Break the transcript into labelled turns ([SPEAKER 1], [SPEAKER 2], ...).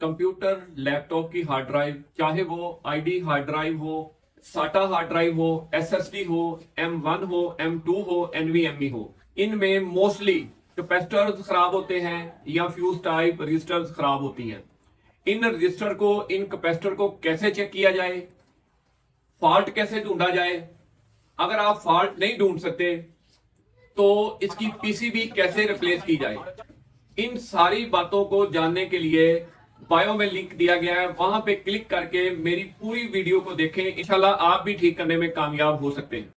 [SPEAKER 1] Computer laptop की hard drive, चाहे वो आईडी हार्ड ड्राइव हो, साटा हार्ड ड्राइव हो, एसएसडी हो, M1 हो, M2 हो, NVMe हो, इनमें मोस्टली कैपेसिटर्स खराब होते हैं या फ्यूज टाइप रजिस्टर्स खराब होती हैं। इन रजिस्टर को, इन कैपेसिटर को कैसे चेक किया जाए, फॉल्ट कैसे ढूंढा जाए, अगर आप फॉल्ट नहीं ढूंढ सकते तो इसकी पीसीबी कैसे रिप्लेस की जाए, इन सारी बातों को जानने के लिए बायो में लिंक दिया गया है, वहां पे क्लिक करके मेरी पूरी वीडियो को देखें। इंशाल्लाह आप भी ठीक करने में कामयाब हो सकते हैं।